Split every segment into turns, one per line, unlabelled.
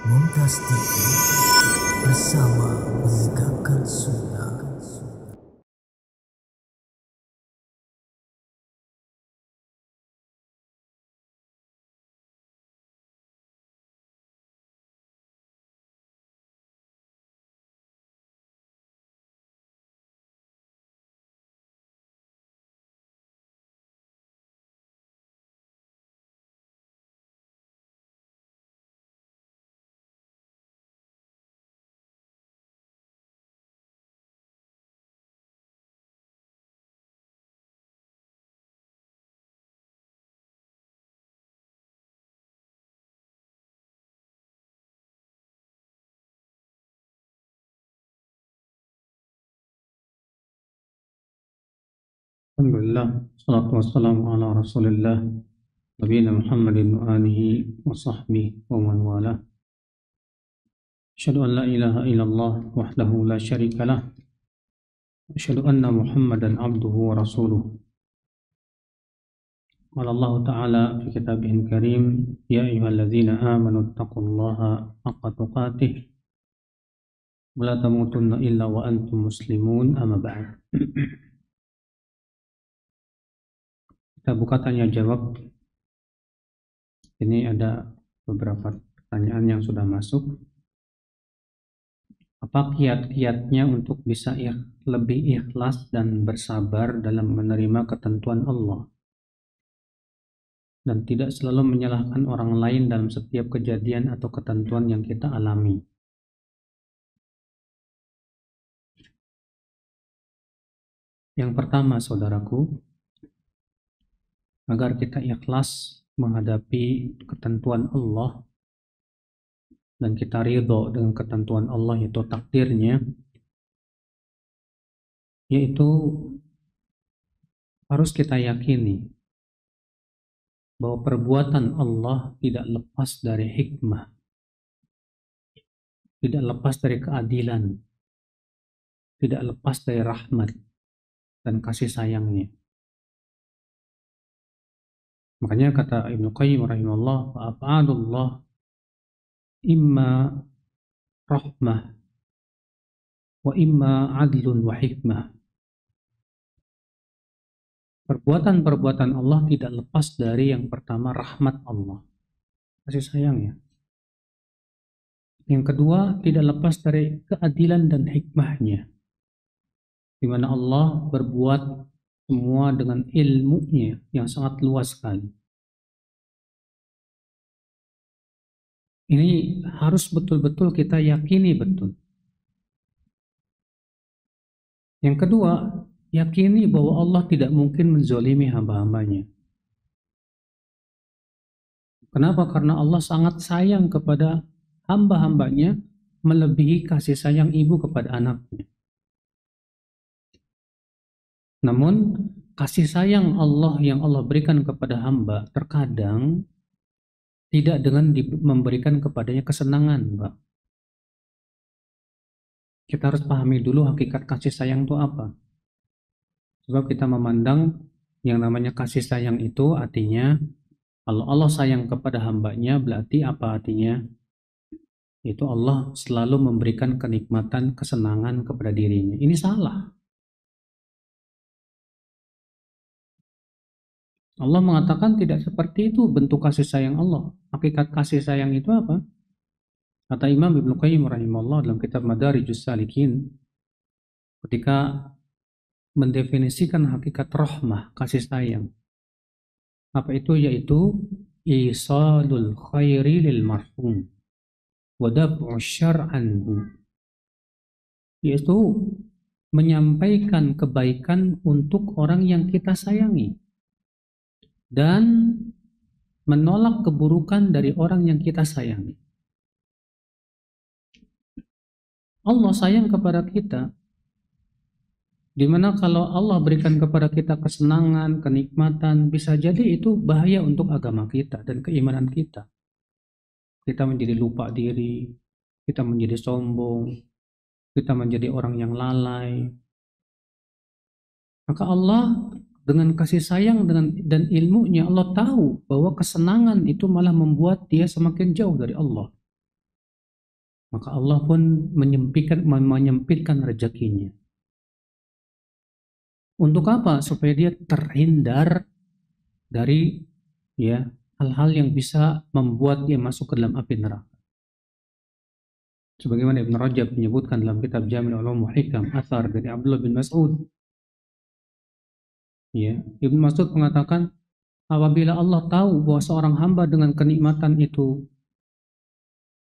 Mumtaz TV bersama menegakkan sunnah.
Alhamdulillah, salatu wassalamu ala rasulillah, nabiyina Muhammadin wa alihi wa sahbihi wa man wala. Asyhadu an la ilaha illallah wahdahu la syarika lah. Asyhadu anna Muhammadan abduhu wa rasuluh. Qala Allah Ta'ala fi kitabihil karim, ya ayyuhalladzina amanu taqullaha haqqa tuqatih wa la tamutunna illa wa antum muslimun, amma ba'd. Kita buka tanya jawab. Ini ada beberapa pertanyaan yang sudah masuk. Apa kiat-kiatnya untuk bisa lebih ikhlas dan bersabar dalam menerima ketentuan Allah dan tidak selalu menyalahkan orang lain dalam setiap kejadian atau ketentuan yang kita alami? Yang pertama, saudaraku, agar kita ikhlas menghadapi ketentuan Allah dan kita ridho dengan ketentuan Allah, yaitu takdirnya, yaitu harus kita yakini bahwa perbuatan Allah tidak lepas dari hikmah, tidak lepas dari keadilan, tidak lepas dari rahmat dan kasih sayangnya. Makanya kata Ibnu Qayyim rahimahullah, fa'af'alullah imma rahmah wa imma adlun wa hikmah. Perbuatan-perbuatan Allah tidak lepas dari yang pertama rahmat Allah, kasih sayangnya. Yang kedua, tidak lepas dari keadilan dan hikmahnya, di mana Allah berbuat semua dengan ilmunya yang sangat luas sekali. Ini harus betul-betul kita yakini betul. Yang kedua, yakini bahwa Allah tidak mungkin menzolimi hamba-hambanya. Kenapa? Karena Allah sangat sayang kepada hamba-hambanya melebihi kasih sayang ibu kepada anaknya. Namun, kasih sayang Allah yang Allah berikan kepada hamba terkadang tidak dengan memberikan kepadanya kesenangan, Pak. Kita harus pahami dulu hakikat kasih sayang itu apa. Sebab kita memandang yang namanya kasih sayang itu artinya kalau Allah sayang kepada hambanya, berarti apa artinya? Itu Allah selalu memberikan kenikmatan, kesenangan kepada dirinya. Ini salah. Allah mengatakan tidak seperti itu bentuk kasih sayang Allah. Hakikat kasih sayang itu apa? Kata Imam Ibnu Qayyim rahimahullah dalam kitab Madarijus Salikin, ketika mendefinisikan hakikat rahmah, kasih sayang, apa itu? Yaitu isalul khairi lil marhum wa daf'u syar'anhu, yaitu menyampaikan kebaikan untuk orang yang kita sayangi dan menolak keburukan dari orang yang kita sayangi. Allah sayang kepada kita, dimana kalau Allah berikan kepada kita kesenangan, kenikmatan, bisa jadi itu bahaya untuk agama kita dan keimanan kita. Kita menjadi lupa diri, kita menjadi sombong, kita menjadi orang yang lalai. Maka Allah dengan kasih sayang dan ilmunya, Allah tahu bahwa kesenangan itu malah membuat dia semakin jauh dari Allah. maka Allah pun menyempitkan rezekinya. Untuk apa? Supaya dia terhindar dari ya hal-hal yang bisa membuat dia masuk ke dalam api neraka. Sebagaimana Ibn Rajab menyebutkan dalam kitab Jami' Ulum wa Hikam, athar dari Abdullah bin Mas'ud. Ya, Ibn Mas'ud mengatakan, apabila Allah tahu bahwa seorang hamba dengan kenikmatan itu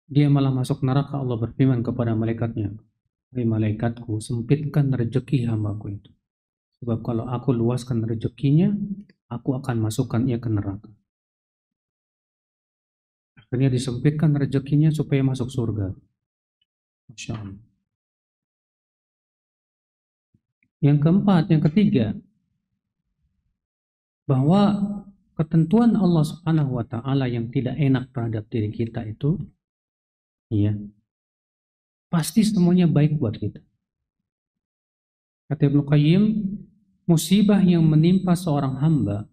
dia malah masuk neraka, Allah berfirman kepada malaikatnya, "Hai malaikatku, sempitkan rezeki hambaku itu. Sebab kalau aku luaskan rezekinya, aku akan masukkan ia ke neraka." Akhirnya disempitkan rezekinya supaya masuk surga. Masya Allah. Yang keempat, yang ketiga, bahwa ketentuan Allah Subhanahu wa taala yang tidak enak terhadap diri kita itu ya, pasti semuanya baik buat kita. Kata Ibnu Qayyim, musibah yang menimpa seorang hamba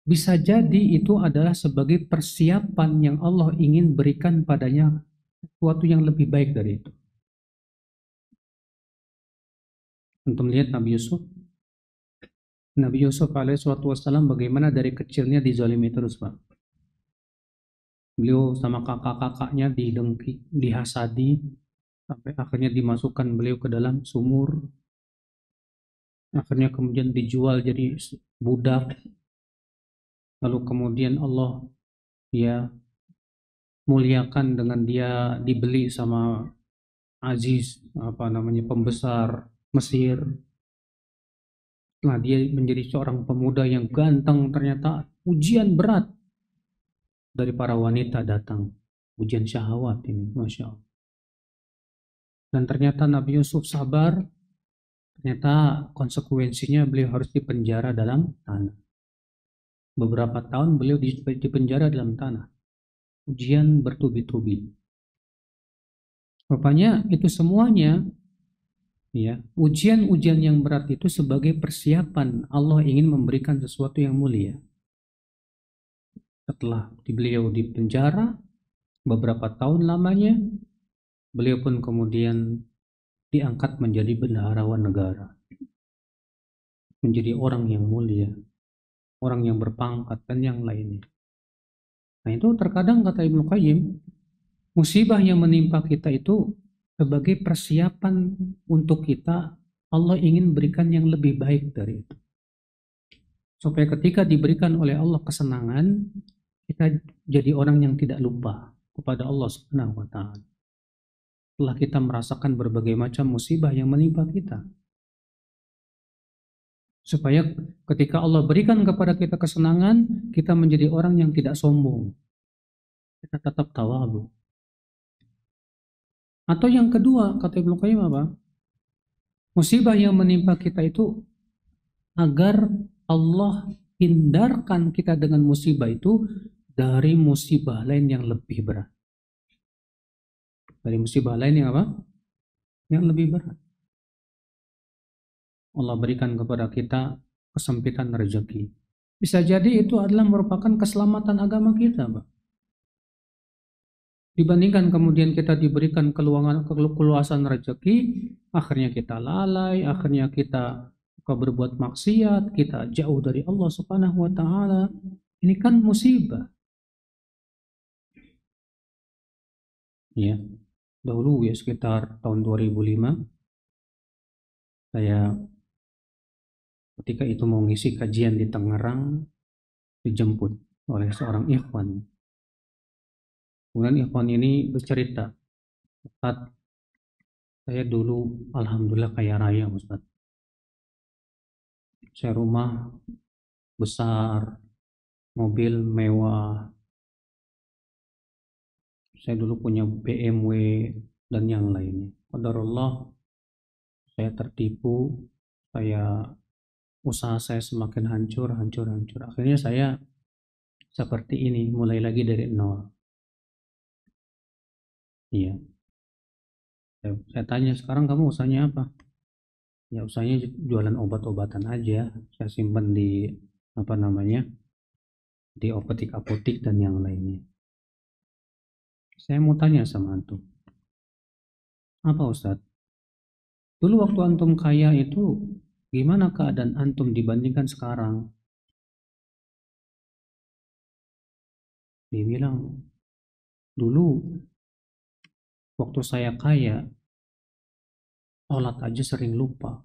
bisa jadi itu adalah sebagai persiapan yang Allah ingin berikan padanya sesuatu yang lebih baik dari itu. Untuk melihat Nabi Yusuf alaihissalam bagaimana dari kecilnya dizalimi terus, Pak. Beliau sama kakak-kakaknya didengki, dihasadi, sampai akhirnya dimasukkan beliau ke dalam sumur. Akhirnya kemudian dijual jadi budak. Lalu kemudian Allah ya muliakan dengan dia dibeli sama Aziz, pembesar Mesir. Nah, dia menjadi seorang pemuda yang ganteng, ternyata ujian berat dari para wanita datang. Ujian syahwat ini, Masya Allah. Dan ternyata Nabi Yusuf sabar, ternyata konsekuensinya beliau harus dipenjara dalam tanah. Beberapa tahun beliau dipenjara dalam tanah. Ujian bertubi-tubi. Rupanya itu semuanya ya, ujian-ujian yang berat itu sebagai persiapan Allah ingin memberikan sesuatu yang mulia. Setelah beliau dipenjara beberapa tahun lamanya, beliau pun kemudian diangkat menjadi bendaharawan negara, menjadi orang yang mulia, orang yang berpangkat dan yang lainnya. Nah, itu terkadang kata Ibnu Qayyim, musibah yang menimpa kita itu sebagai persiapan untuk kita, Allah ingin berikan yang lebih baik dari itu. Supaya ketika diberikan oleh Allah kesenangan, kita jadi orang yang tidak lupa kepada Allah Subhanahu wa taala. Setelah kita merasakan berbagai macam musibah yang menimpa kita. Supaya ketika Allah berikan kepada kita kesenangan, kita menjadi orang yang tidak sombong. Kita tetap tawadhu. Atau yang kedua, kata Ibnu Qayyim apa? Musibah yang menimpa kita itu agar Allah hindarkan kita dengan musibah itu dari musibah lain yang lebih berat. Dari musibah lain yang apa? Yang lebih berat. Allah berikan kepada kita kesempitan rezeki. Bisa jadi itu adalah merupakan keselamatan agama kita, Pak. Dibandingkan kemudian kita diberikan keluasan rezeki, akhirnya kita lalai, akhirnya kita berbuat maksiat, kita jauh dari Allah Subhanahu wa taala. Ini kan musibah. Ya. Dahulu ya sekitar tahun 2005 saya ketika itu mau ngisi kajian di Tangerang dijemput oleh seorang ikhwan. Kemudian ikhwan ini bercerita, Ustaz, saya dulu alhamdulillah kaya raya, Ustaz. Saya rumah besar, mobil mewah. Saya dulu punya BMW dan yang lainnya. Qadarullah, saya tertipu, usaha saya semakin hancur. Akhirnya saya seperti ini, mulai lagi dari nol. Iya. Saya tanya, sekarang kamu usahanya apa? Ya usahanya jualan obat-obatan aja. Saya simpan di di apotek dan yang lainnya. Saya mau tanya sama antum. Apa Ustadz? Dulu waktu antum kaya itu gimana keadaan antum dibandingkan sekarang? Dia bilang, dulu waktu saya kaya, sholat aja sering lupa.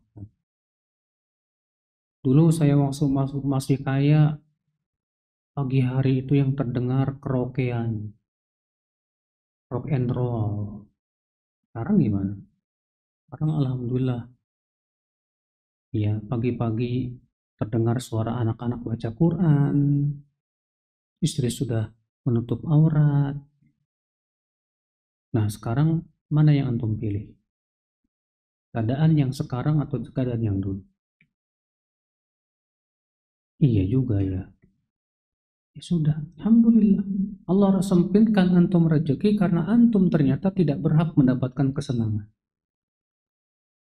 Dulu saya waktu masih kaya, pagi hari itu yang terdengar kerokean, rock and roll. Sekarang gimana? Sekarang alhamdulillah, ya pagi-pagi terdengar suara anak-anak baca Quran, istri sudah menutup aurat. Nah sekarang mana yang antum pilih? Keadaan yang sekarang atau keadaan yang dulu? Iya juga ya. Ya sudah, alhamdulillah. Allah sempitkan antum rezeki karena antum ternyata tidak berhak mendapatkan kesenangan.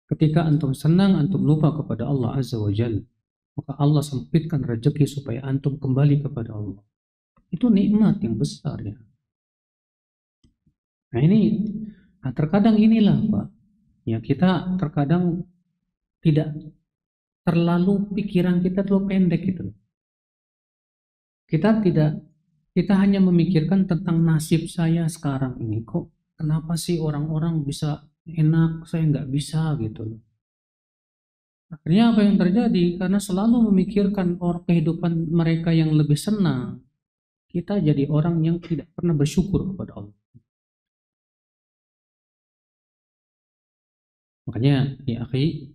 Ketika antum senang, antum lupa kepada Allah Azza wa Jalla, maka Allah sempitkan rezeki supaya antum kembali kepada Allah. Itu nikmat yang besar ya. Nah ini, terkadang inilah Pak, ya kita terkadang tidak terlalu, pikiran kita terlalu pendek gitu. Kita hanya memikirkan tentang nasib saya sekarang ini. Kok kenapa sih orang-orang bisa enak, saya nggak bisa gitu. Akhirnya apa yang terjadi? Karena selalu memikirkan orang kehidupan mereka yang lebih senang, kita jadi orang yang tidak pernah bersyukur kepada Allah. Makanya ya akhi,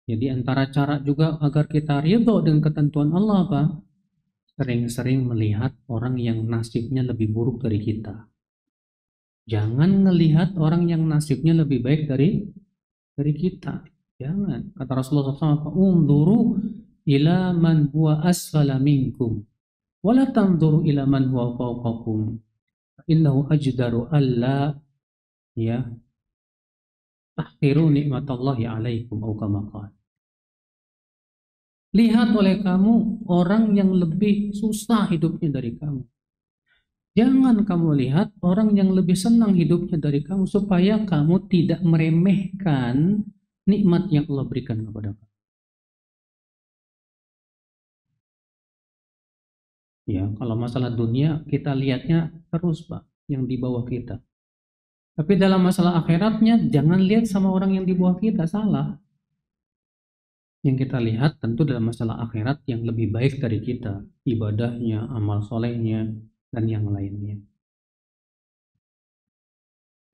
jadi antara cara juga agar kita ridho dengan ketentuan Allah apa? Sering-sering melihat orang yang nasibnya lebih buruk dari kita. Jangan ngelihat orang yang nasibnya lebih baik dari kita. Jangan. Kata Rasulullah SAW, "Unduru ila man huwa asfala minkum, wala tanzuru ila man huwa fawqakum. Innahu ajdaru alla ya tahqiru nikmatallahi alaikum au kama qala." Lihat oleh kamu orang yang lebih susah hidupnya dari kamu. Jangan kamu lihat orang yang lebih senang hidupnya dari kamu, supaya kamu tidak meremehkan nikmat yang Allah berikan kepada kamu. Ya, kalau masalah dunia kita lihatnya terus Pak, yang di bawah kita. Tapi dalam masalah akhiratnya jangan lihat sama orang yang di bawah kita, salah. Yang kita lihat tentu dalam masalah akhirat yang lebih baik dari kita, ibadahnya, amal solehnya, dan yang lainnya.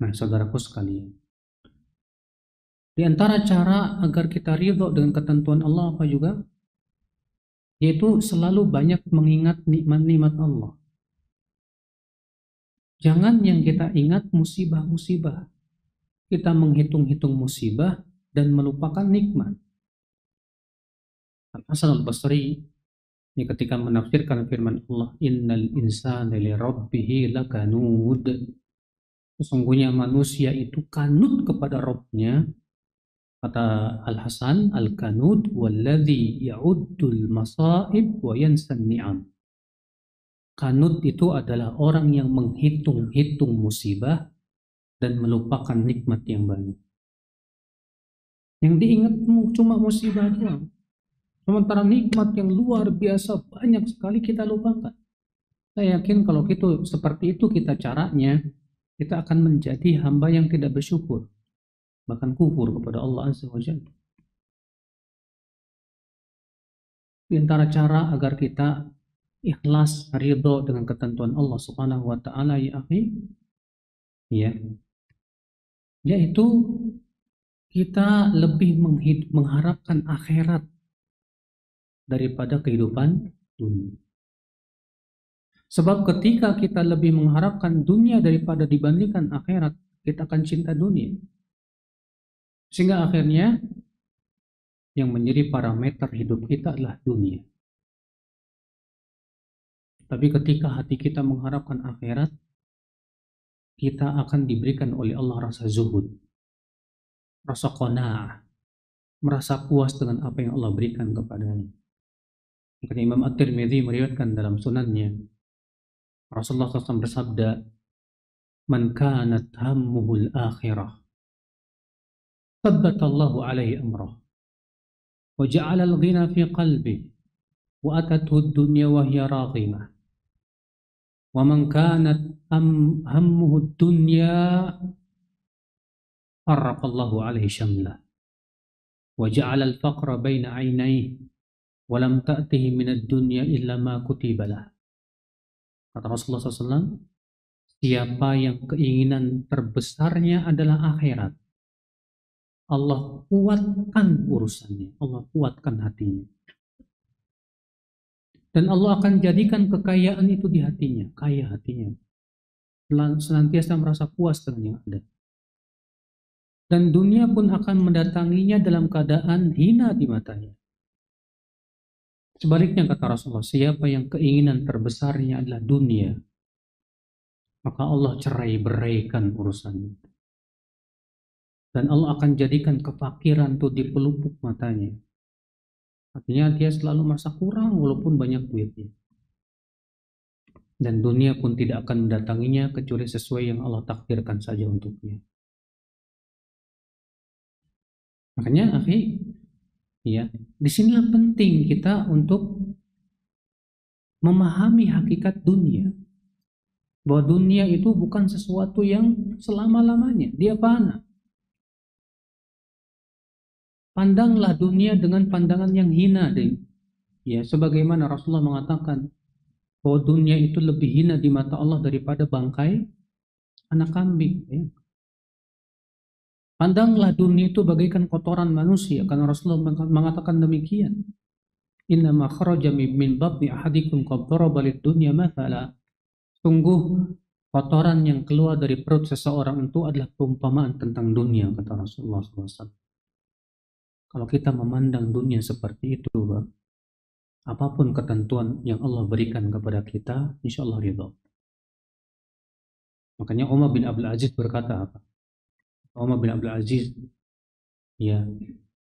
Nah, saudaraku sekalian, di antara cara agar kita ridho dengan ketentuan Allah apa juga? Yaitu selalu banyak mengingat nikmat-nikmat Allah. Jangan yang kita ingat musibah-musibah. Kita menghitung-hitung musibah dan melupakan nikmat. Al-Hasan al-Basri ini ketika menafsirkan firman Allah, "Innal insana li rabbih lakanud." Sesungguhnya manusia itu kanut kepada Rabbnya. Kata Al-Hasan, "Al-kanud walladhi ya'uddul masaib wa yansan ni'am." Kanut itu adalah orang yang menghitung-hitung musibah dan melupakan nikmat yang banyak. Yang diingat cuma musibah doang. Sementara nikmat yang luar biasa banyak sekali kita lupakan. Saya yakin kalau itu seperti itu kita caranya, kita akan menjadi hamba yang tidak bersyukur, bahkan kufur kepada Allah Azza wa Jalla. Di antara cara agar kita ikhlas, ridho dengan ketentuan Allah Subhanahu wa taala ya akhi, ya, yaitu kita lebih mengharapkan akhirat daripada kehidupan dunia. Sebab ketika kita lebih mengharapkan dunia daripada dibandingkan akhirat, kita akan cinta dunia. Sehingga akhirnya yang menjadi parameter hidup kita adalah dunia. Tapi ketika hati kita mengharapkan akhirat, kita akan diberikan oleh Allah rasa zuhud, rasa qanaah, merasa puas dengan apa yang Allah berikan kepadanya. Imam At-Tirmidzi meriwayatkan dalam sunannya, Rasulullah SAW bersabda, man kanat hammuhul akhirah thabbatallahu alaihi amrah wa ja'ala al-ghina fi qalbi wa atathu ad-dunya wa hiya raghimah wa man kanat hammuhu ad-dunya farraqallahu alaihi shamlah wa ja'ala al-faqra baina 'ainayhi wa lam ta'tihi min ad-dunya illa ma kutiba lah. Kata Rasulullah SAW, siapa yang keinginan terbesarnya adalah akhirat, Allah kuatkan urusannya, Allah kuatkan hatinya. Dan Allah akan jadikan kekayaan itu di hatinya, kaya hatinya. Senantiasa merasa puas dengan yang ada. Dan dunia pun akan mendatanginya dalam keadaan hina di matanya. Sebaliknya kata Rasulullah, siapa yang keinginan terbesarnya adalah dunia, maka Allah cerai beraikan urusannya. Dan Allah akan jadikan kefakiran itu di pelupuk matanya. Artinya dia selalu merasa kurang walaupun banyak duitnya. Dan dunia pun tidak akan mendatanginya kecuali sesuai yang Allah takdirkan saja untuknya. Makanya akhi, ya, disinilah penting kita untuk memahami hakikat dunia. Bahwa dunia itu bukan sesuatu yang selama-lamanya, dia fana. Pandanglah dunia dengan pandangan yang hina deh. Ya, sebagaimana Rasulullah mengatakan bahwa dunia itu lebih hina di mata Allah daripada bangkai anak kambing. Ya. Pandanglah dunia itu bagaikan kotoran manusia, karena Rasulullah mengatakan demikian. Inna ma kharaja min batni ahadikum qad daraba lid-dunya mathala. Sungguh kotoran yang keluar dari perut seseorang itu adalah perumpamaan tentang dunia, kata Rasulullah SAW. Kalau kita memandang dunia seperti itu, Pak, apapun ketentuan yang Allah berikan kepada kita, insya Allah ridha. Makanya Umar bin Abdul Aziz berkata apa? Umar bin Abdul Aziz, ya,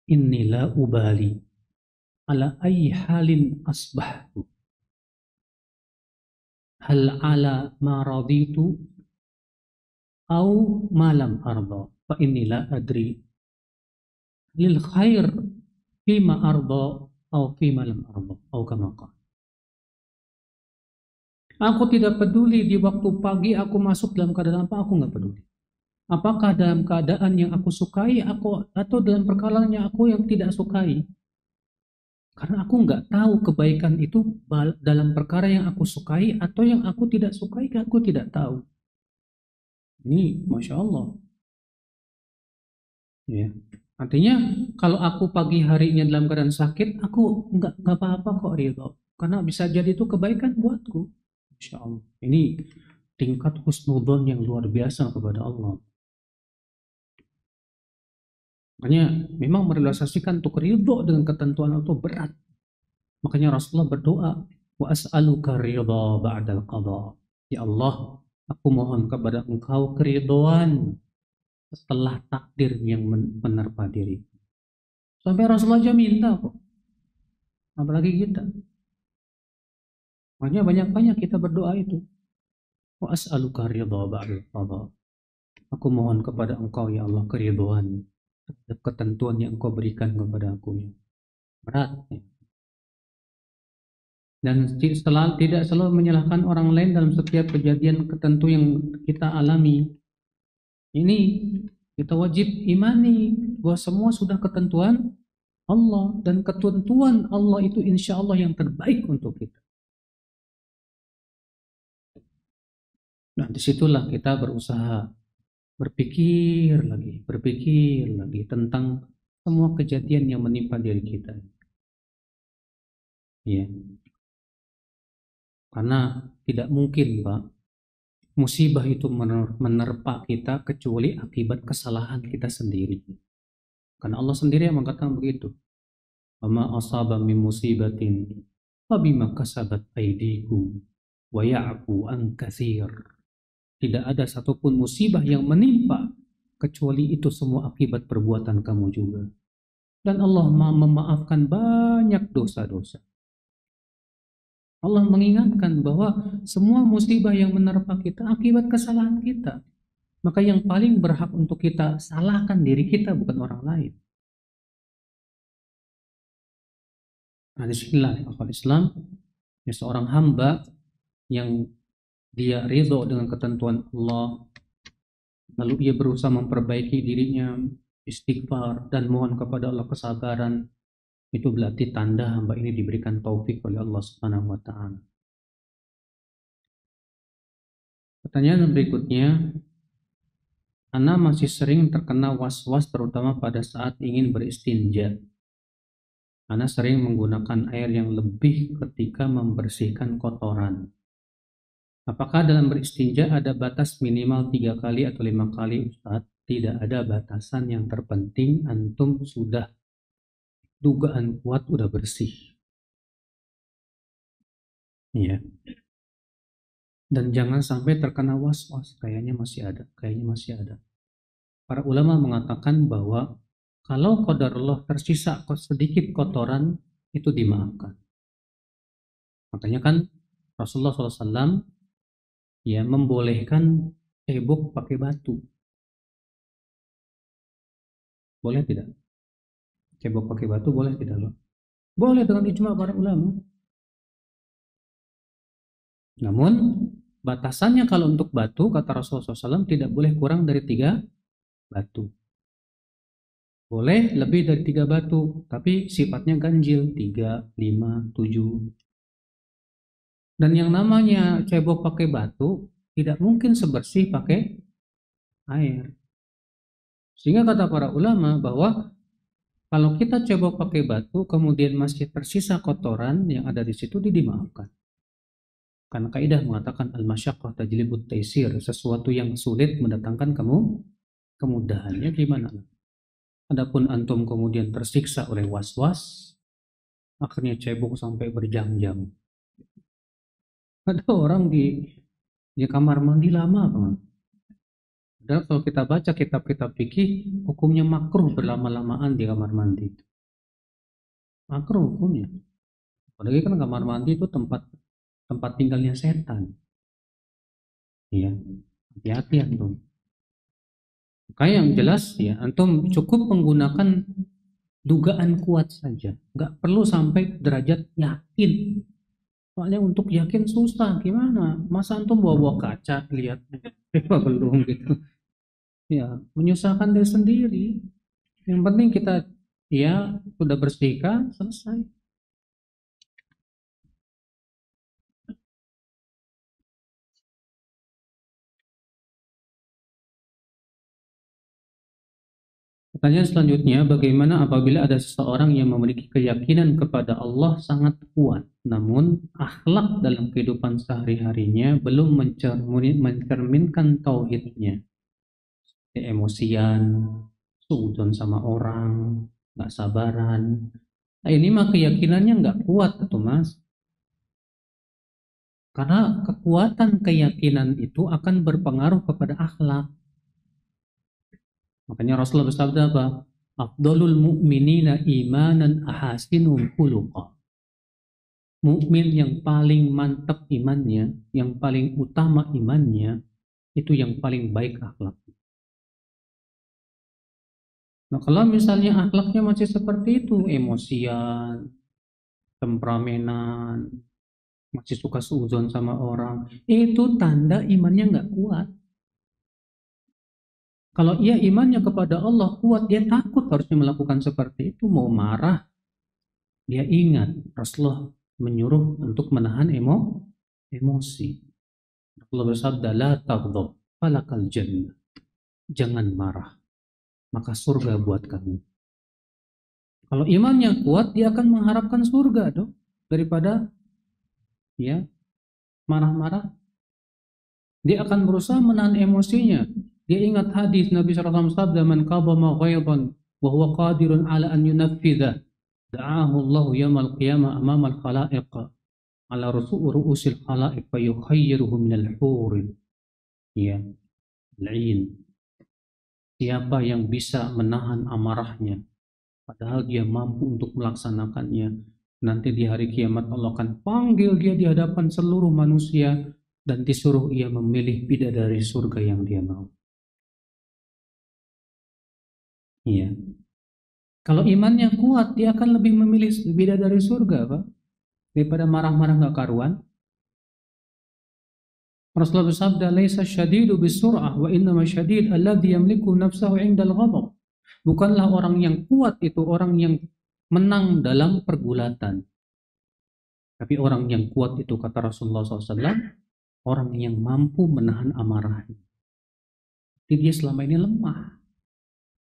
inni la ubali ala ayyi halin asbahtu, hal ala ma raditu au ma lam arda, fa inni la adri lil khair fima arda atau fima lam arda atau kama qala. Aku tidak peduli di waktu pagi aku masuk dalam keadaan apa, aku nggak peduli. Apakah dalam keadaan yang aku sukai aku atau dalam perkara yang aku yang tidak sukai. Karena aku nggak tahu kebaikan itu dalam perkara yang aku sukai atau yang aku tidak sukai, aku tidak tahu. Ini Masya Allah. Ya. Artinya kalau aku pagi harinya dalam keadaan sakit, aku nggak apa-apa kok ridho, karena bisa jadi itu kebaikan buatku. Insya Allah. Ini tingkat husnudzon yang luar biasa kepada Allah. Makanya memang merealisasikan untuk ridho dengan ketentuan Allah itu berat. Makanya Rasulullah berdoa, wa as'aluka ridha ba'dal qada. Ya Allah, aku mohon kepada Engkau keridhaan setelah takdir yang menerpa diri. Sampai Rasulullah aja minta kok, apalagi kita. Makanya banyak-banyak kita berdoa itu. Wa as'aluka ridha ba'dal qada. Aku mohon kepada Engkau ya Allah keridhaan terhadap ketentuan yang Engkau berikan kepada aku. Ya. Berat. Ya. Dan tidak selalu menyalahkan orang lain dalam setiap kejadian tertentu yang kita alami. Ini kita wajib imani bahwa semua sudah ketentuan Allah, dan ketentuan Allah itu insya Allah yang terbaik untuk kita. Nah, disitulah kita berusaha berpikir lagi tentang semua kejadian yang menimpa diri kita. Ya. Karena tidak mungkin, Pak, musibah itu menerpa kita kecuali akibat kesalahan kita sendiri. Karena Allah sendiri yang mengatakan begitu. Wama asaba min musibatin fabima kasabat aydikum wa ya'fu an katsir. Tidak ada satupun musibah yang menimpa kecuali itu semua akibat perbuatan kamu juga. Dan Allah memaafkan banyak dosa-dosa. Allah mengingatkan bahwa semua musibah yang menerpa kita akibat kesalahan kita. Maka yang paling berhak untuk kita salahkan diri kita, bukan orang lain. Nah, disinilah akal Islam, ya, seorang hamba yang dia ridho dengan ketentuan Allah, lalu ia berusaha memperbaiki dirinya, istighfar dan mohon kepada Allah kesabaran, itu berarti tanda hamba ini diberikan taufik oleh Allah Subhanahu wa taala. Pertanyaan berikutnya, Ana masih sering terkena was-was terutama pada saat ingin beristinja. Ana sering menggunakan air yang lebih ketika membersihkan kotoran. Apakah dalam beristinja ada batas minimal 3 kali atau 5 kali, Ustaz? Tidak ada batasan, yang terpenting antum sudah dugaan kuat udah bersih. Ya. Dan jangan sampai terkena was-was, kayaknya masih ada, kayaknya masih ada. Para ulama mengatakan bahwa kalau qadarullah tersisa sedikit kotoran, itu dimaafkan. Makanya kan Rasulullah SAW ya membolehkan cebok pakai batu. Boleh tidak? Cebok pakai batu boleh tidak loh? Boleh dengan ijma para ulama. Namun batasannya kalau untuk batu, kata Rasulullah SAW, tidak boleh kurang dari 3 batu. Boleh lebih dari 3 batu, tapi sifatnya ganjil, 3, 5, 7. Dan yang namanya cebok pakai batu tidak mungkin sebersih pakai air. Sehingga kata para ulama bahwa kalau kita cebok pakai batu kemudian masih tersisa kotoran yang ada di situ, dimaafkan. Karena kaidah mengatakan al-masyaqqah tajlibut taisir, sesuatu yang sulit mendatangkan kemudahannya gimana? Adapun antum kemudian tersiksa oleh was-was, akhirnya cebok sampai berjam-jam. Ada orang di kamar mandi lama, teman. Dan kalau kita baca kitab-kitab fikih, hukumnya makruh berlama-lamaan di kamar mandi. Makruh hukumnya. Apalagi kan kamar mandi itu tempat tinggalnya setan. Iya, hati-hati antum. Kayak yang jelas ya, antum cukup menggunakan dugaan kuat saja, nggak perlu sampai derajat yakin. Soalnya untuk yakin susah, gimana? Masa antum bawa kaca lihat belum gitu? Ya, menyusahkan diri sendiri. Yang penting kita ya sudah bersihkan, selesai. Pertanyaan selanjutnya, bagaimana apabila ada seseorang yang memiliki keyakinan kepada Allah sangat kuat, namun akhlak dalam kehidupan sehari-harinya belum mencerminkan tauhidnya, emosian, suudzon sama orang, nggak sabaran. Nah, ini mah keyakinannya nggak kuat tuh mas. Karena kekuatan keyakinan itu akan berpengaruh kepada akhlak. Makanya Rasulullah bersabda apa? Afdalul mu'minina imanan ahasinum khuluqa. Mukmin yang paling mantap imannya, yang paling utama imannya, itu yang paling baik akhlaknya. Nah, kalau misalnya akhlaknya masih seperti itu, emosian, temperamenan, masih suka suudzon sama orang, itu tanda imannya nggak kuat. Kalau ia imannya kepada Allah kuat, dia takut harusnya melakukan seperti itu. Mau marah, dia ingat Rasulullah menyuruh untuk menahan emosi. Rasulullah bersabda, la taghdab, falakal jannah. Jangan marah, maka surga buat kamu. Kalau imannya kuat, dia akan mengharapkan surga dong, daripada ya marah-marah. Dia akan berusaha menahan emosinya. Dia ingat hadis Nabi SAW sabda, man qabama ghaidan wa huwa qadirun ala an yunaffidha da'ahu Allah yaumil qiyamah amama al-khalaiq ala ru'usil khalaiq fa yukhayyiruhu minal hurin. Ya, lain. Siapa yang bisa menahan amarahnya padahal dia mampu untuk melaksanakannya, Nanti di hari kiamat Allah akan panggil dia di hadapan seluruh manusia dan disuruh ia memilih bidadari surga yang dia mau. Iya. Kalau imannya kuat, dia akan lebih memilih bidadari surga, Pak, daripada marah-marah nggak karuan. Rasulullah bersabda, "Laisa syadidu bisur'ah wa innama syadid alladhi yamliku nafsahu 'indal ghadab." Bukanlah orang yang kuat itu orang yang menang dalam pergulatan. Tapi orang yang kuat itu, kata Rasulullah SAW, orang yang mampu menahan amarahnya. Jadi dia selama ini lemah,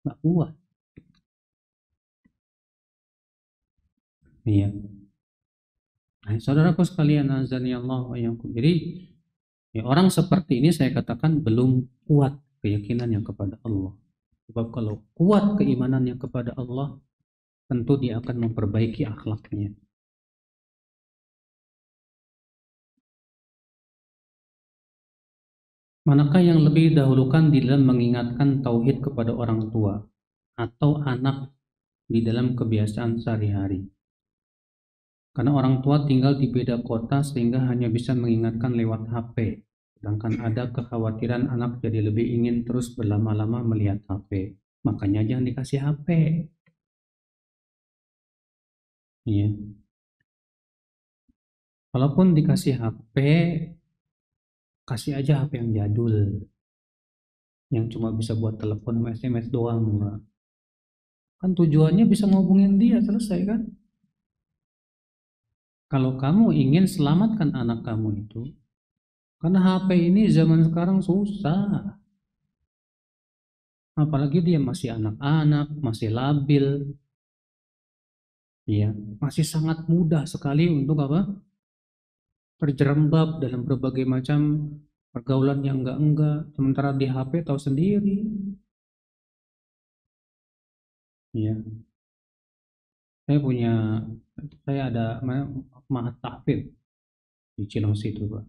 nggak kuat. Iya. Nah, saudaraku sekalian, azani Allah wa iyyakum. Jadi ya, orang seperti ini saya katakan belum kuat keyakinannya kepada Allah. Sebab kalau kuat keimanannya kepada Allah, tentu dia akan memperbaiki akhlaknya. Manakah yang lebih dahulukan di dalam mengingatkan tauhid kepada orang tua atau anak di dalam kebiasaan sehari-hari? Karena orang tua tinggal di beda kota sehingga hanya bisa mengingatkan lewat HP. Sedangkan ada kekhawatiran anak jadi lebih ingin terus berlama-lama melihat HP. Makanya jangan dikasih HP. Iya. Kalaupun dikasih HP, kasih aja HP yang jadul. Yang cuma bisa buat telepon sama SMS doang. Enggak. Kan tujuannya bisa ngobongin dia, selesai kan? Kalau kamu ingin selamatkan anak kamu itu, karena HP ini zaman sekarang susah. Apalagi dia masih anak-anak, masih labil. Ya, masih sangat mudah sekali untuk apa? Terjerembab dalam berbagai macam pergaulan yang enggak. Sementara di HP tahu sendiri. Ya, saya ada mahat tahfidz di Cilengsi itu, Pak.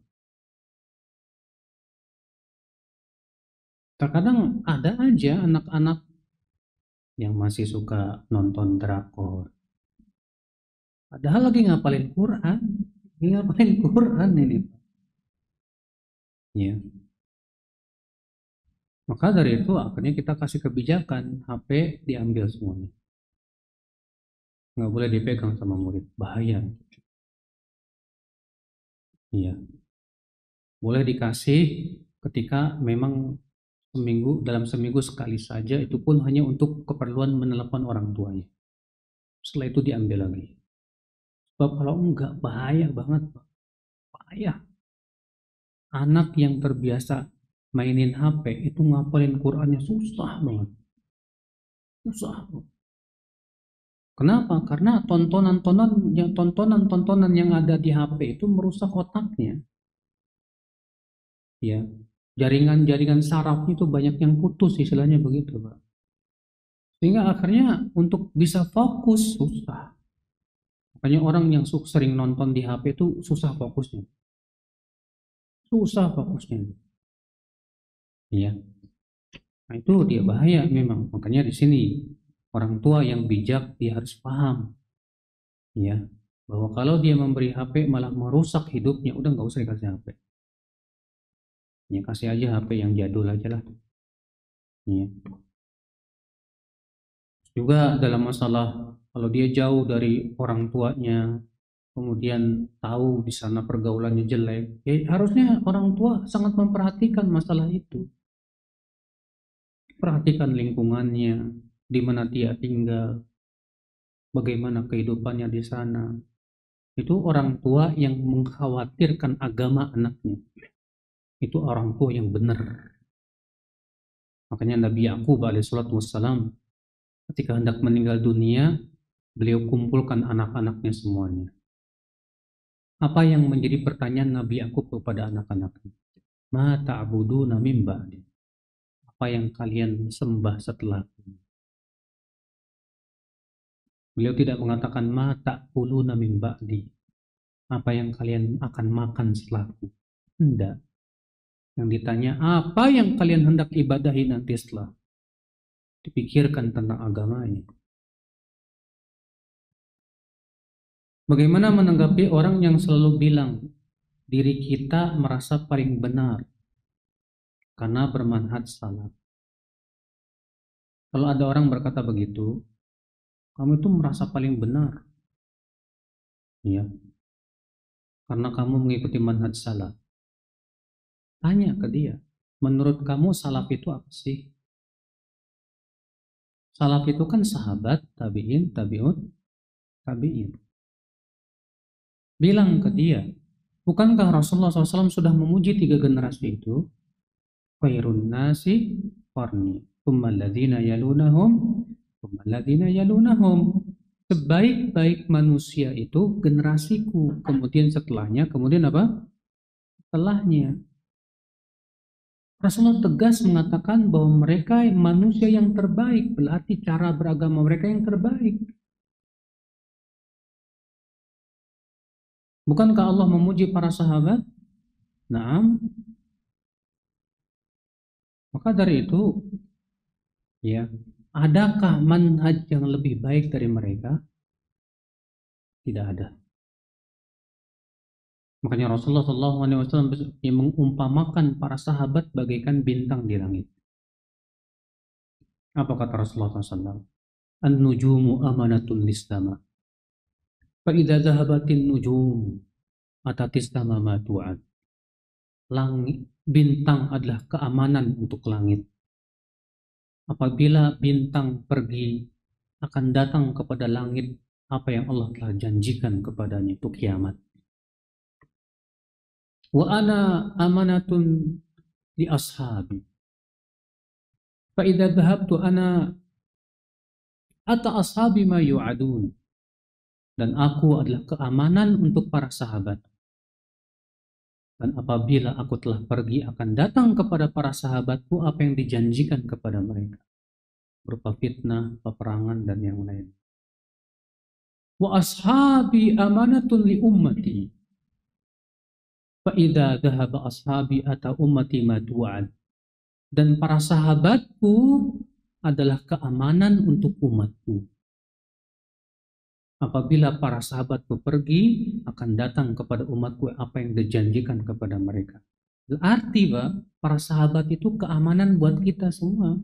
Terkadang ada aja anak-anak yang masih suka nonton drakor. Padahal lagi ngapalin Quran. Ngapalin Quran ini. Ya. Maka dari itu akhirnya kita kasih kebijakan HP diambil semuanya. Nggak boleh dipegang sama murid. Bahaya. Iya. Boleh dikasih ketika memang dalam seminggu sekali saja, itu pun hanya untuk keperluan menelepon orang tuanya. Setelah itu diambil lagi. Sebab kalau enggak bahaya banget, Pak. Bahaya. Anak yang terbiasa mainin HP itu ngapalin Qurannya susah banget. Susah. Kenapa? Karena tontonan-tontonan yang ada di HP itu merusak otaknya. Ya, jaringan-jaringan sarafnya itu banyak yang putus, istilahnya begitu, Pak. Sehingga akhirnya untuk bisa fokus susah. Makanya orang yang sering nonton di HP itu susah fokusnya. Susah fokusnya. Iya. Nah, itu dia bahaya memang. Makanya di sini orang tua yang bijak dia harus paham. Ya, bahwa kalau dia memberi HP malah merusak hidupnya, udah nggak usah dikasih HP. Ya, kasih aja HP yang jadul aja lah. Ya. Juga dalam masalah kalau dia jauh dari orang tuanya, kemudian tahu di sana pergaulannya jelek, ya harusnya orang tua sangat memperhatikan masalah itu. Perhatikan lingkungannya, di mana dia tinggal, bagaimana kehidupannya di sana. Itu orang tua yang mengkhawatirkan agama anaknya. Itu orang tua yang benar. Makanya Nabi Yakub alaihissalatu wassalam ketika hendak meninggal dunia, beliau kumpulkan anak-anaknya semuanya. Apa yang menjadi pertanyaan Nabi Yakub kepada anak-anaknya? Ma ta'buduna min ba'di? Apa yang kalian sembah setelahku? Beliau tidak mengatakan ma ta'kuluna min ba'di. Apa yang kalian akan makan setelahku? Tidak. Yang ditanya, apa yang kalian hendak ibadahi nanti setelah? Dipikirkan tentang agamanya. Bagaimana menanggapi orang yang selalu bilang diri kita merasa paling benar karena bermanhaj salaf? Kalau ada orang berkata begitu, kamu itu merasa paling benar, ya, karena kamu mengikuti manhaj salaf. Tanya ke dia, menurut kamu salaf itu apa sih? Salaf itu kan sahabat, tabi'in, tabi'ut, tabi'in. Bilang ke dia, bukankah Rasulullah SAW sudah memuji 3 generasi itu? Khairun nasi qarni, tsumma alladziina yalunahum, tsumma alladziina yalunahum. Sebaik-baik manusia itu generasiku, kemudian setelahnya, kemudian apa? Setelahnya. Rasulullah tegas mengatakan bahwa mereka manusia yang terbaik, berarti cara beragama mereka yang terbaik. Bukankah Allah memuji para sahabat? Naam. Maka dari itu, ya, adakah manhaj yang lebih baik dari mereka? Tidak ada. Makanya Rasulullah SAW mengumpamakan para sahabat bagaikan bintang di langit. Apa kata Rasulullah SAW? An-nujumu amanatun listama. Fa'idha zahabatin nujum atatis sama ma tu'ad. Langit, bintang adalah keamanan untuk langit. Apabila bintang pergi, akan datang kepada langit apa yang Allah telah janjikan kepadanya, itu kiamat. Wa ana amanatun li ashabi. Fa idza dhahabtu ana ata ashabi ma yu'adun. Dan aku adalah keamanan untuk para sahabat. Dan apabila aku telah pergi, akan datang kepada para sahabatku apa yang dijanjikan kepada mereka, berupa fitnah, peperangan, dan yang lain. Wa ashabi amanatun li ummati. Fa idza dhahaba ashabi ata ummati ma tu'ad. Dan para sahabatku adalah keamanan untuk umatku. Apabila para sahabatku pergi, akan datang kepada umatku apa yang dijanjikan kepada mereka. Berarti, Pak, para sahabat itu keamanan buat kita semua.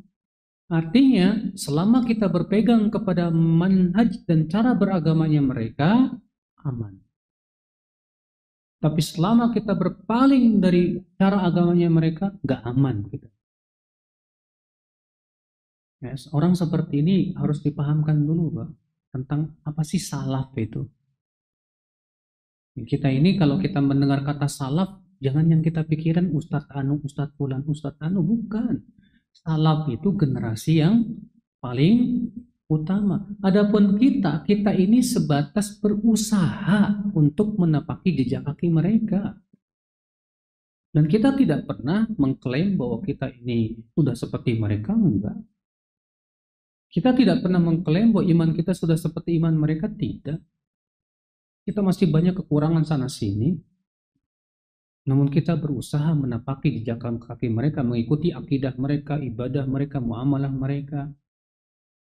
Artinya, selama kita berpegang kepada manhaj dan cara beragamanya mereka, aman. Tapi selama kita berpaling dari cara agamanya mereka, nggak aman kita. Ya, orang seperti ini harus dipahamkan dulu, Pak, tentang apa sih salaf itu. Kita ini kalau kita mendengar kata salaf, jangan yang kita pikiran Ustadz Anu, Ustadz Fulan, Ustadz Anu, bukan. Salaf itu generasi yang paling utama. Adapun kita ini sebatas berusaha untuk menapaki jejak kaki mereka. Dan kita tidak pernah mengklaim bahwa kita ini sudah seperti mereka, enggak. Kita tidak pernah mengklaim bahwa iman kita sudah seperti iman mereka, tidak. Kita masih banyak kekurangan sana-sini. Namun kita berusaha menapaki jejak kaki mereka, mengikuti akidah mereka, ibadah mereka, muamalah mereka.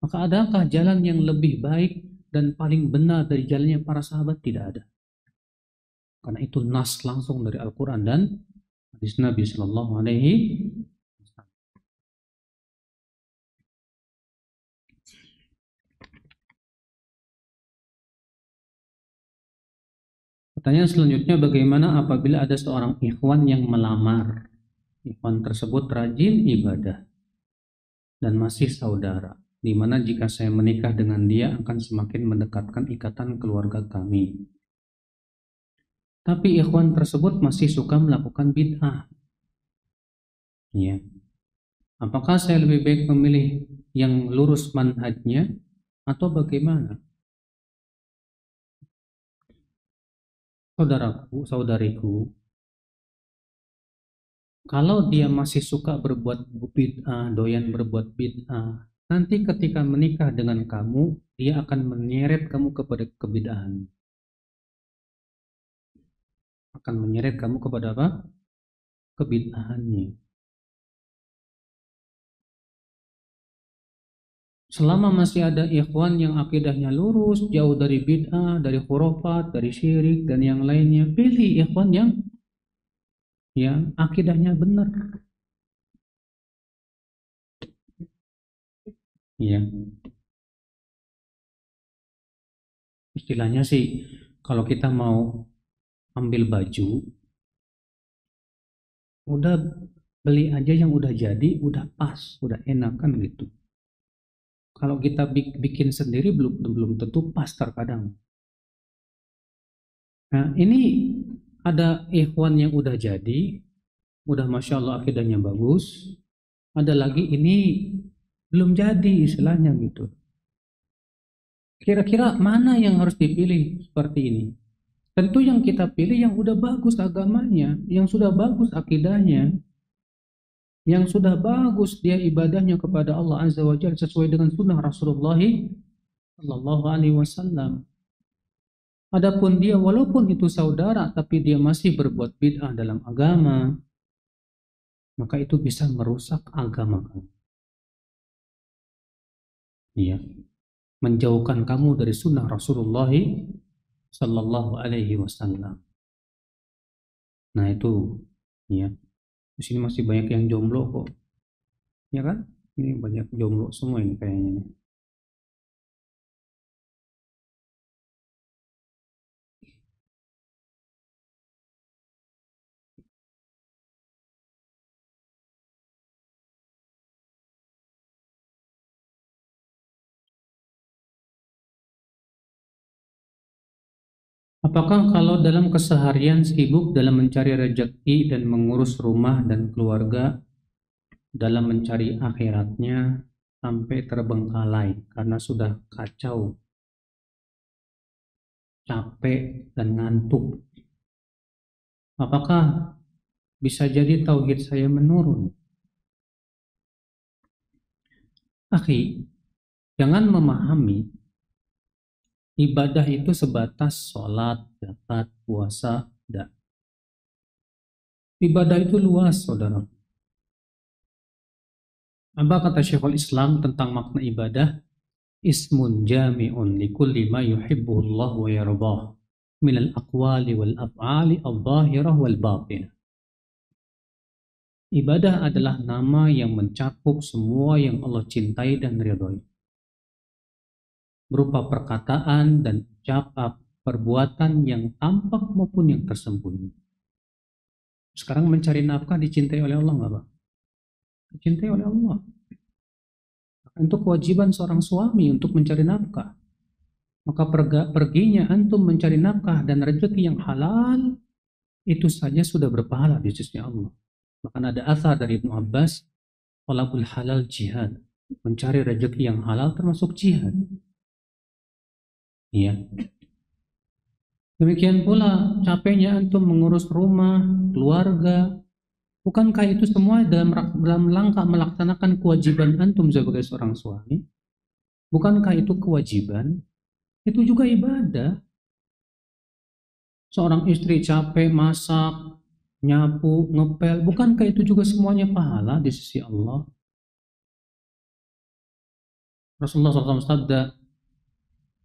Maka adakah jalan yang lebih baik dan paling benar dari jalannya para sahabat? Tidak ada. Karena itu nas langsung dari Al-Quran dan hadis Nabi Sallallahu Alaihi Wasallam. Pertanyaan selanjutnya, bagaimana apabila ada seorang ikhwan yang melamar? Ikhwan tersebut rajin ibadah dan masih saudara, di mana jika saya menikah dengan dia akan semakin mendekatkan ikatan keluarga kami. Tapi ikhwan tersebut masih suka melakukan bid'ah. Ya. Apakah saya lebih baik memilih yang lurus manhajnya atau bagaimana? Saudaraku, saudariku, kalau dia masih suka berbuat bid'ah, doyan berbuat bid'ah, nanti ketika menikah dengan kamu, dia akan menyeret kamu kepada kebid'ahan. Akan menyeret kamu kepada apa? Kebid'ahannya. Selama masih ada ikhwan yang akidahnya lurus, jauh dari bid'ah, dari khurafat, dari syirik dan yang lainnya, pilih ikhwan yang akidahnya benar. Ya, istilahnya sih kalau kita mau ambil baju, udah beli aja yang udah jadi, udah pas, udah enak kan gitu. Kalau kita bikin sendiri belum tentu pas terkadang. Nah, ini ada ikhwan yang udah jadi, udah masya Allah akidahnya bagus. Ada lagi ini belum jadi istilahnya gitu. Kira-kira mana yang harus dipilih seperti ini? Tentu yang kita pilih yang udah bagus agamanya, yang sudah bagus akidahnya, yang sudah bagus dia ibadahnya kepada Allah Azza wa Jalla sesuai dengan sunnah Rasulullah Sallallahu Alaihi Wasallam. Adapun dia walaupun itu saudara tapi dia masih berbuat bid'ah dalam agama, maka itu bisa merusak agama kamu. Iya, menjauhkan kamu dari sunnah Rasulullah Sallallahu Alaihi Wasallam. Nah itu, ya, di sini masih banyak yang jomblo kok, ya kan? Ini banyak jomblo semua ini kayaknya. Apakah kalau dalam keseharian sibuk dalam mencari rezeki dan mengurus rumah dan keluarga, dalam mencari akhiratnya sampai terbengkalai karena sudah kacau, capek, dan ngantuk? Apakah bisa jadi tauhid saya menurun? Akhi, jangan memahami ibadah itu sebatas sholat, zakat, puasa. Tidak. Ibadah itu luas, saudara. Apa kata Syekhul Islam tentang makna ibadah? Ismun jami'un likulli ma yuhibbuhullah wa yardah minal aqwali wal af'ali al-zahirah wal batinah. Ibadah adalah nama yang mencakup semua yang Allah cintai dan ridhoi, berupa perkataan dan ucapan, perbuatan yang tampak maupun yang tersembunyi. Sekarang mencari nafkah dicintai oleh Allah nggak, Pak? Dicintai oleh Allah. Itu kewajiban seorang suami untuk mencari nafkah. Maka perginya antum mencari nafkah dan rezeki yang halal, itu saja sudah berpahala di sisi Allah. Bahkan ada asar dari Ibnu Abbas, talabul halal jihad. Mencari rezeki yang halal termasuk jihad. Iya. Demikian pula capeknya antum mengurus rumah, keluarga. Bukankah itu semua dalam rangka melaksanakan kewajiban antum sebagai seorang suami? Bukankah itu kewajiban? Itu juga ibadah. Seorang istri capek masak, nyapu, ngepel, bukankah itu juga semuanya pahala di sisi Allah? Rasulullah SAW sabda,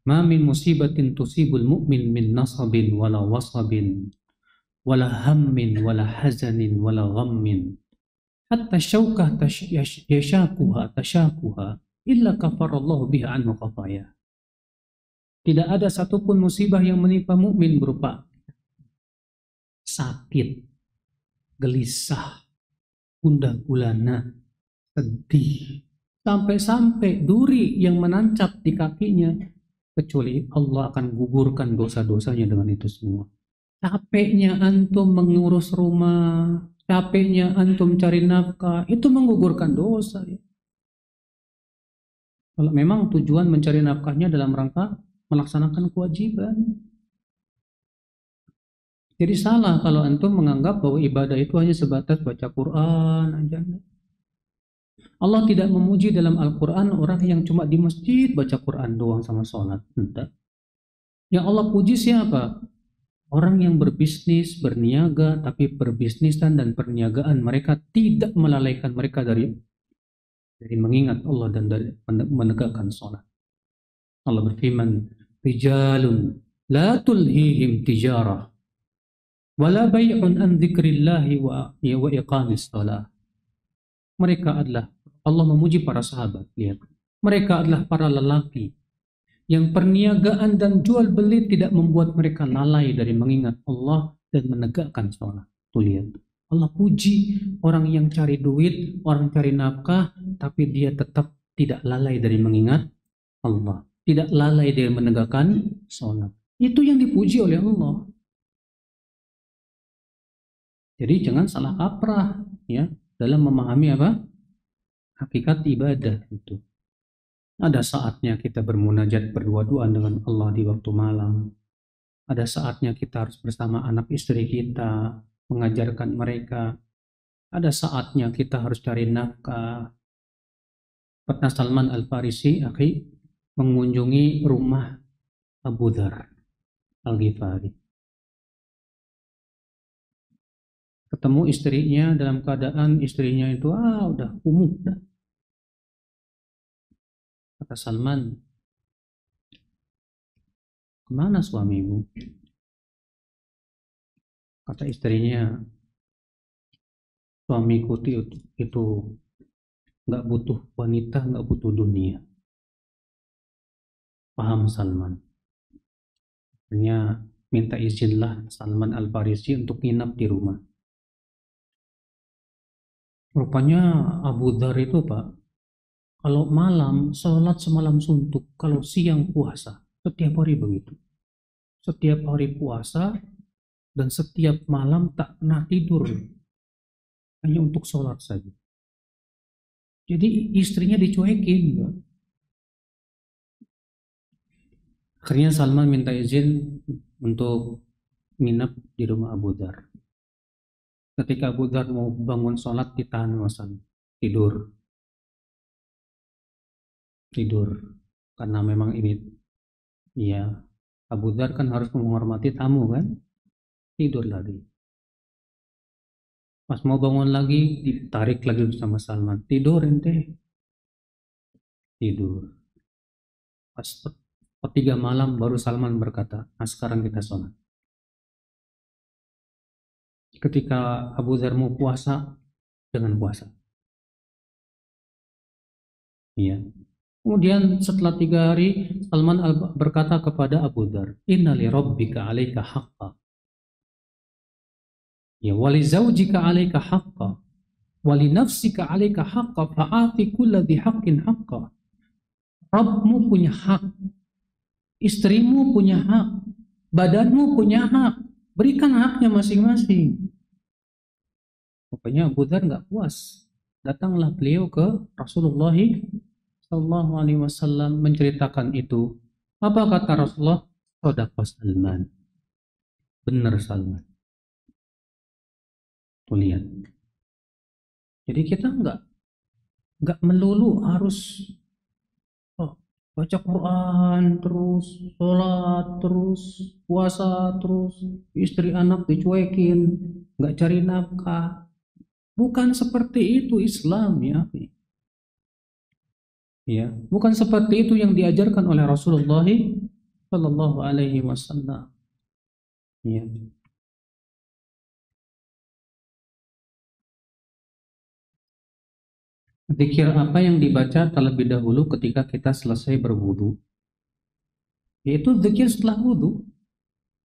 "Ma min musibatin tusibul mu'min min nasabin wala wasabin wala hammin wala hazanin wala ghammin hatta syaukah tashakuha illa kafarallahu biha anhu khataya." Tidak ada satupun musibah yang menimpa mukmin berupa sakit, gelisah, gundah gulana, sedih, sampai-sampai duri yang menancap di kakinya, kecuali Allah akan gugurkan dosa-dosanya dengan itu semua. Capeknya antum mengurus rumah, capeknya antum cari nafkah, itu menggugurkan dosa. Ya. Kalau memang tujuan mencari nafkahnya dalam rangka melaksanakan kewajiban. Jadi salah kalau antum menganggap bahwa ibadah itu hanya sebatas baca Quran aja. Allah tidak memuji dalam Al-Quran orang yang cuma di masjid baca Quran doang sama sholat. Entah. Yang Allah puji siapa? Orang yang berbisnis, berniaga, tapi perbisnisan dan perniagaan mereka tidak melalaikan mereka dari dari mengingat Allah dan dari menegakkan sholat. Allah berfirman, rijalun la tulhihim tijarah wala bay'un an dzikrillahi wa iqamis shalah. Mereka adalah, Allah memuji para sahabat, lihat. Mereka adalah para lelaki yang perniagaan dan jual beli tidak membuat mereka lalai dari mengingat Allah dan menegakkan sholat. Tuh lihat, Allah puji orang yang cari duit, orang cari nafkah, tapi dia tetap tidak lalai dari mengingat Allah, tidak lalai dari menegakkan sholat. Itu yang dipuji oleh Allah. Jadi jangan salah kaprah ya dalam memahami apa hakikat ibadah itu. Ada saatnya kita bermunajat berdua-duaan dengan Allah di waktu malam. Ada saatnya kita harus bersama anak istri kita, mengajarkan mereka. Ada saatnya kita harus cari nafkah. Pernah Salman Al-Farisi, mengunjungi rumah Abu Dzar Al-Ghifari. Ketemu istrinya dalam keadaan istrinya itu udah kumuh. Kata Salman, kemana suamimu? Kata istrinya, suamiku itu nggak butuh wanita, nggak butuh dunia. Paham Salman. Akhirnya minta izinlah Salman Al-Farisi untuk nginap di rumah. Rupanya Abu Dzar itu Pak, kalau malam sholat semalam suntuk, kalau siang puasa, setiap hari begitu. Setiap hari puasa dan setiap malam tak pernah tidur, hanya untuk sholat saja. Jadi istrinya dicuekin Pak. Akhirnya Salman minta izin untuk nginap di rumah Abu Dzar. Ketika Abu Dzar mau bangun sholat, ditahan wasan, tidur, karena memang ini, ya Abu Dzar kan harus menghormati tamu kan, tidur lagi. Pas mau bangun lagi, ditarik lagi sama Salman, tidur ente, tidur. Pas ketiga malam baru Salman berkata, nah sekarang kita sholat. Ketika Abu Dzar mau puasa, dengan puasa. Ya. Kemudian setelah 3 hari, Salman berkata kepada Abu Dzar, inna li rabbika alaika haqqa. Ya, wali zawjika alaika haqqa, wali nafsika alaika haqqa, fa'ati kulla dhi haqqin haqqa. Rabbmu punya hak, istrimu punya hak, badanmu punya hak, berikan haknya masing-masing. Pokoknya Abu Dzar nggak puas. Datanglah beliau ke Rasulullah Sallallahu Alaihi Wasallam menceritakan itu. Apa kata Rasulullah? Shadaqa Salman. Benar Salman. Tuh lihat. Jadi kita nggak melulu harus baca Quran terus, sholat terus, puasa terus, istri anak dicuekin, nggak cari nafkah. Bukan seperti itu Islam ya. Ya, bukan seperti itu yang diajarkan oleh Rasulullah Sallallahu Alaihi Wasallam. Ya. Zikir apa yang dibaca terlebih dahulu ketika kita selesai berwudu? Yaitu zikir setelah wudu.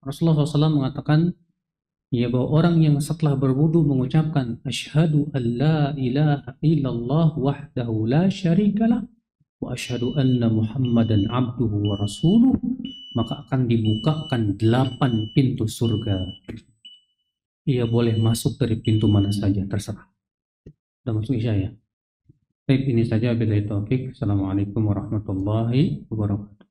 Rasulullah SAW mengatakan, ya, bahwa orang yang setelah berwudu mengucapkan asyhadu an la ilaha illallah wahdahu la syarikalah wa asyhadu anna muhammadan abduhu wa rasuluh, maka akan dibukakan 8 pintu surga. Ia boleh masuk dari pintu mana saja, terserah. Sudah masuk isya ya? Baik, ini saja billahi taufik. Assalamualaikum warahmatullahi wabarakatuh.